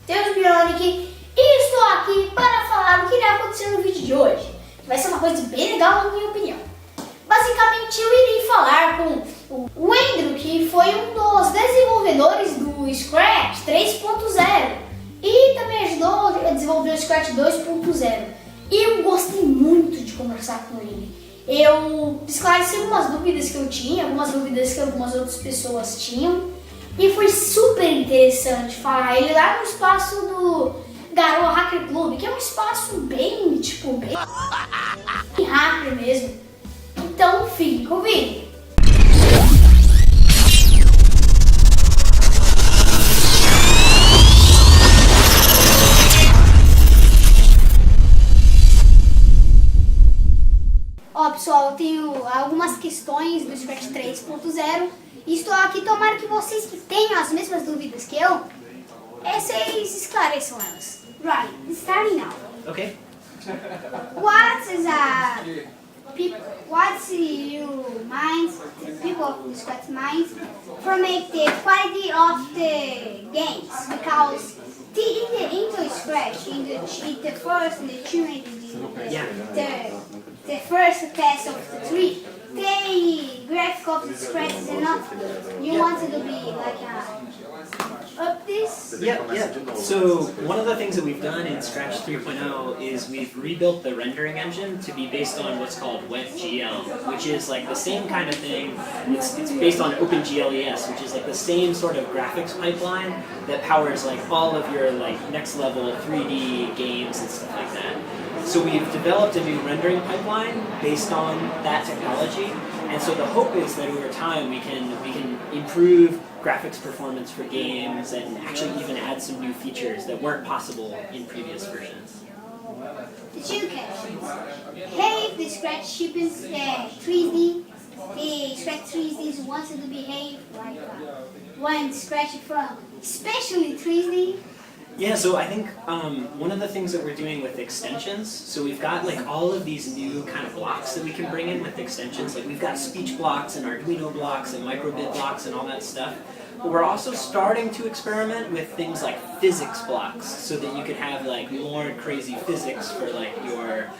e estou aqui para falar o que irá acontecer no vídeo de hoje. Vai ser uma coisa bem legal, na minha opinião. Basicamente, eu irei falar com o Andrew, que foi um dos desenvolvedores do Scratch 3.0 e também ajudou a desenvolver o Scratch 2.0. E eu gostei muito de conversar com ele. Eu esclareci algumas dúvidas que eu tinha, algumas dúvidas que algumas outras pessoas tinham. E foi super interessante falar ele lá no espaço do Garoa Hacker Club, que é um espaço bem, bem hacker mesmo. Então fique com o vídeo. Ó pessoal, eu tenho algumas questões do Scratch 3.0 e estou aqui, tomara que vocês que tenham as mesmas dúvidas que eu, vocês esclareçam elas. Right, starting now. Okay. What's your mind, people of the Scratch minds, for make the quality of the games? Because into Scratch, in the first and the two the first test of the three, the graphic of the Scratch is enough. You want it to be like up this? Yeah. So one of the things that we've done in Scratch 3.0 is we've rebuilt the rendering engine to be based on what's called WebGL, which is like the same kind of thing. It's based on OpenGLES, which is like the same sort of graphics pipeline that powers like all of your like next level 3D games and stuff like that. So we've developed a new rendering pipeline based on that technology, and so the hope is that over time we can improve graphics performance for games and actually even add some new features that weren't possible in previous versions. The two questions. Hey, the Scratch shipments 3D, the Scratch 3D wants to behave like when Scratch from, especially 3D. Yeah, so I think one of the things that we're doing with extensions, so we've got like all of these new kind of blocks that we can bring in with extensions, like we've got speech blocks and Arduino blocks and microbit blocks and all that stuff, but we're also starting to experiment with things like physics blocks so that you could have like more crazy physics for like your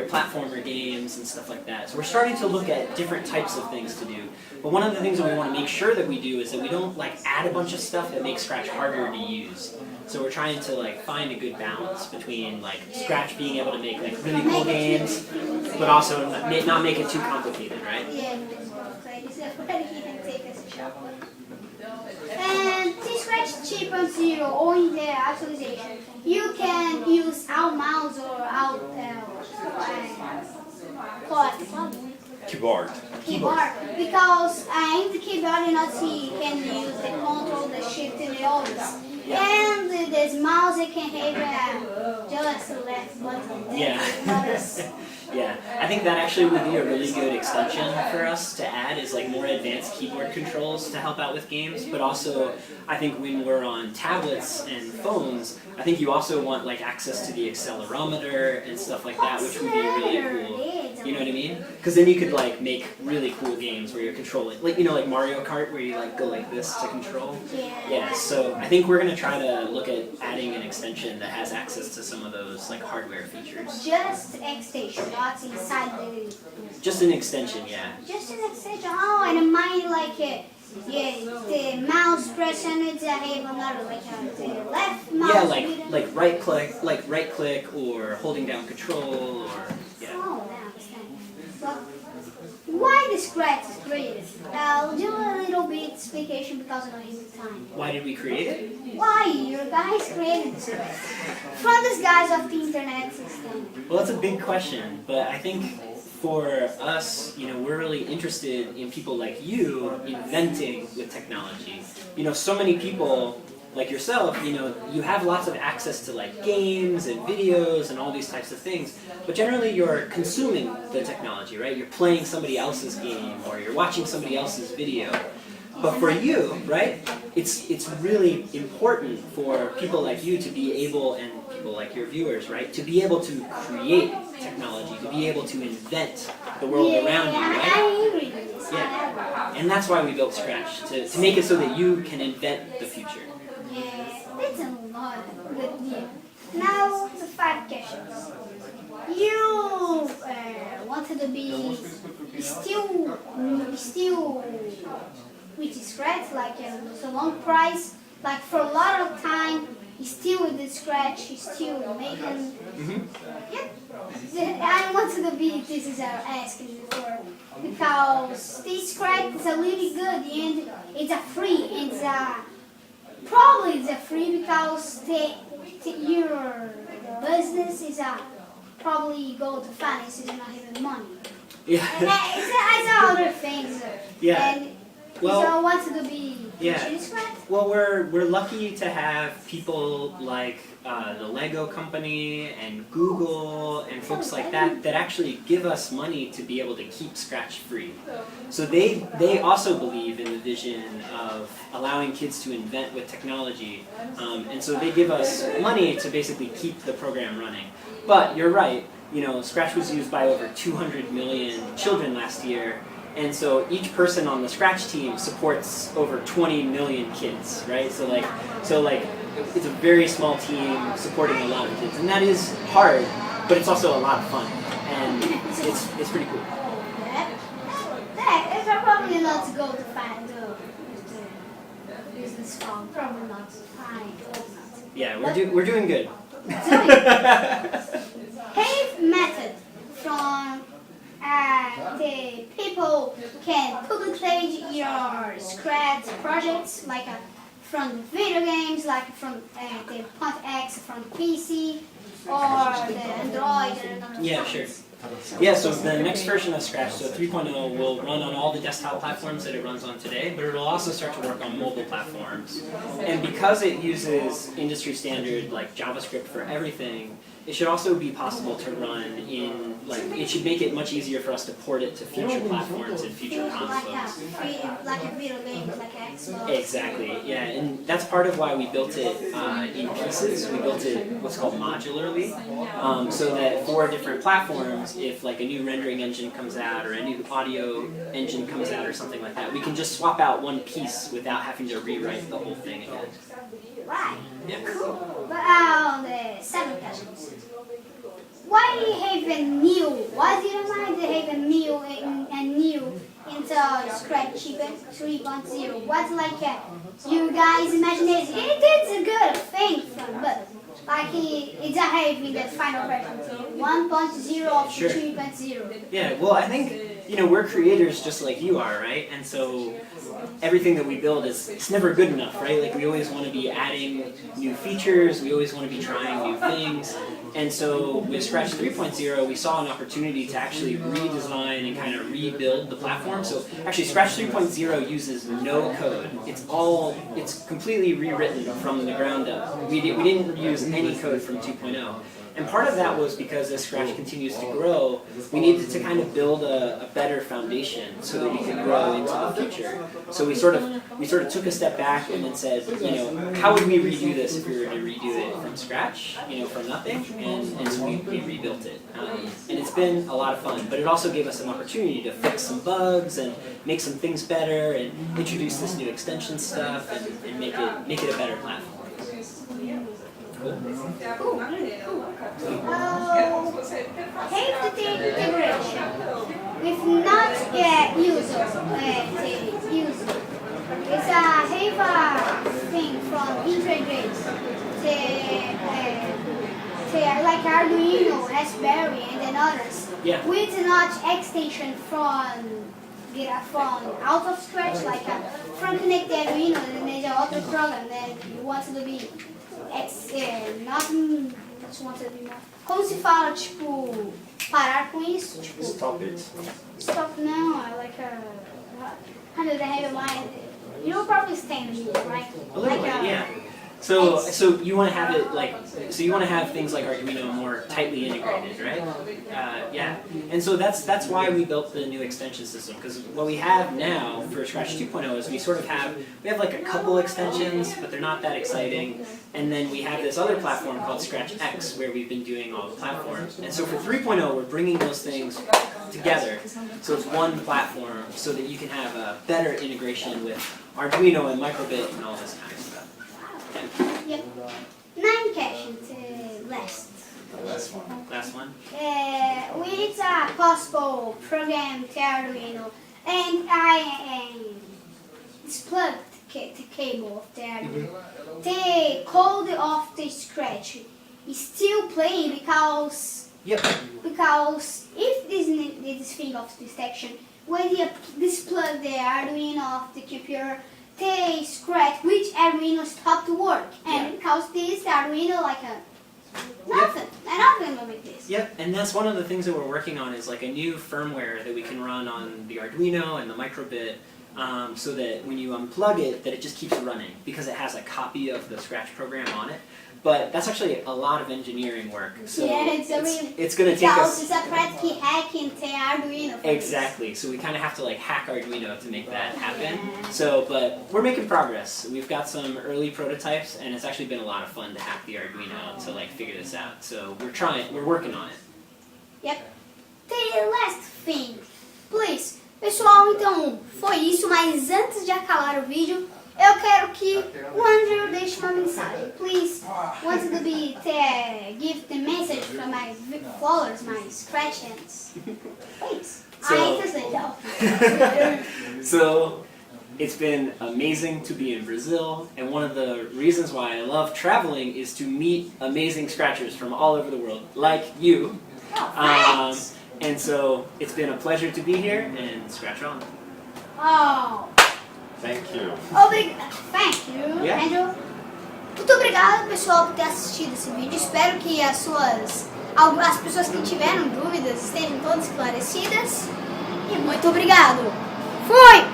platformer games and stuff like that. So we're starting to look at different types of things to do. But one of the things that we want to make sure that we do is that we don't like add a bunch of stuff that makes Scratch harder to use. So we're trying to like find a good balance between like Scratch being able to make like really cool games, but also not make it too complicated, right? Yeah. And the Scratch 3.0 or in the actualization, you can use out mouse or out keyboard. Because in the keyboard you can use the control, the shift and the others. Yeah. And this mouse it can have just the left button. Yeah, I think that actually would be a really good extension for us to add, is like more advanced keyboard controls to help out with games, but also I think when we're on tablets and phones, I think you also want like access to the accelerometer and stuff like that, which would be really cool. You know what I mean? Because then you could like make really cool games where you're controlling, like, you know, like Mario Kart where you like go like this to control. Yeah, so I think we're going to try to look at adding an extension that has access to some of those like hardware features. Just extension, not inside the... Just an extension, yeah. Just an extension, oh, and mine like the mouse press and it's have another like the left mouse. Yeah, like right click or holding down control or yeah. Oh, I understand. Well, why the Scratch is created? I'll do a little bit explication because I don't have time. Why did we create it? Why your guys created the Scratch? From these guys of the internet system. Well, that's a big question, but I think for us, you know, we're really interested in people like you inventing with technology. You know, so many people like yourself, you know, you have lots of access to like games and videos and all these types of things, but generally you're consuming the technology, right? You're playing somebody else's game or you're watching somebody else's video. But for you, right, it's really important for people like you to be able, and people like your viewers, right, to be able to create technology, to be able to invent the world around you, right? I agree with this. Yeah, and that's why we built Scratch, to make it so that you can invent the future. Yeah, the it's a lot of good news. Now the 5 questions. You wanted to be still with Scratch, like it's a long price, like for a lot of time, still with the Scratch, still making. Yeah, I wanted to be. This is asking for because this Scratch is a really good and it's a free. It's a probably it's a free because your business is a probably go to finance is not even money. Yeah. And it's other things. Yeah. And well, so I wanted to be. Yeah. Well, we're lucky to have people like the Lego company and Google and folks like that actually give us money to be able to keep Scratch free. So they also believe in the vision of allowing kids to invent with technology, and so they give us money to basically keep the program running. But you're right, you know, Scratch was used by over 200 million children last year. And so each person on the Scratch team supports over 20 million kids, right? So like it's a very small team supporting a lot of kids, and that is hard, but it's also a lot of fun, and it's pretty cool. If I probably not to go to find the business phone, probably not to find. Yeah, we're doing good. Pave method from. The people can publish your Scratch projects like from video games, like from the Point X from PC or the Android and other Yeah, sure. Yeah, so the next version of Scratch, so 3.0, will run on all the desktop platforms that it runs on today, but it'll also start to work on mobile platforms. And because it uses industry standard like JavaScript for everything, it should also be possible to run in, like, it should make it much easier for us to port it to future platforms and future consoles. Like a video game, like Xbox. Exactly, yeah, and that's part of why we built it in pieces. We built it what's called modularly, so that for different platforms, if like a new rendering engine comes out or a new audio engine comes out or something like that, we can just swap out one piece without having to rewrite the whole thing again. Right. Yeah. Cool. But the 7 questions. Why have a new? Why do you mind to have a new into Scratch 3.0? What's like you guys imagine it? It's a good thing, but like it's a having the final version 1.0 of 3.0. Yeah. Well, I think we're creators just like you are, right? And so everything that we build it's never good enough, right? Like we always want to be adding new features, we always want to be trying new things. And so with Scratch 3.0, we saw an opportunity to actually redesign and kind of rebuild the platform. So actually Scratch 3.0 uses no code. It's completely rewritten from the ground up. We didn't use any code from 2.0. And part of that was because as Scratch continues to grow, we needed to kind of build a better foundation so that we could grow into the future. So we sort of took a step back and then said, how would we redo this if we were to redo it from scratch, from nothing? And so we rebuilt it. And it's been a lot of fun, but it also gave us an opportunity to fix some bugs and make some things better and introduce this new extension stuff and make it a better platform. Cool. Have the integration with not user. It's a thing from integrate. Like Arduino, Raspberry, and then others. Yeah. With not extension from out of Scratch, like from connect the Arduino, and then there's auto program that you want to be. Como se fala, tipo, parar com isso? Tipo, Stop it. Stop, no, like kind of the heavy line. You'll probably stand me, right? A little bit, yeah. So you want to have it you want to have things like Arduino more tightly integrated, right? Yeah. And so that's why we built the new extension system, because what we have now for Scratch 2.0 is we have like a couple extensions, but they're not that exciting. And then we have this other platform called Scratch X, where we've been doing all the platforms. And so for 3.0, we're bringing those things together, so it's one platform, so that you can have a better integration with Arduino and microbit and all this kind of stuff. Yep. Nine questions, last. Last one. Last one. It's a possible program to Arduino, and I plugged the cable of the Arduino. The code of the scratch is still playing because if this thing of this section, when you displug the Arduino of the computer, the scratch which Arduino stopped to work, and because this Arduino like a nothing, nothing like this. Yep, and that's one of the things that we're working on is like a new firmware that we can run on the Arduino and the microbit, so that when you unplug it, that it just keeps running because it has a copy of the Scratch program on it. But that's actually a lot of engineering work. So it's going to take us. It's a practically hacking the Arduino. Exactly. So we kind of have to like hack Arduino to make that happen. So, but we're making progress. We've got some early prototypes, and it's actually been a lot of fun to hack the Arduino to like figure this out. So we're working on it. Yep. The last thing, please. Pessoal, então foi isso, mas antes de acabar o vídeo, eu quero que o Andrew deixe uma mensagem. Please, want to give the message for my followers, my Scratchers. Please. I translate. So, it's been amazing to be in Brazil, and one of the reasons why I love traveling is to meet amazing Scratchers from all over the world, like you. Thanks. And so, it's been a pleasure to be here, and scratch on. Oh. Thank you. Thank you, Yeah. Andrew. Muito obrigada, pessoal, por ter assistido esse vídeo. Espero que as pessoas que tiveram dúvidas estejam todas esclarecidas. E muito obrigado. Fui!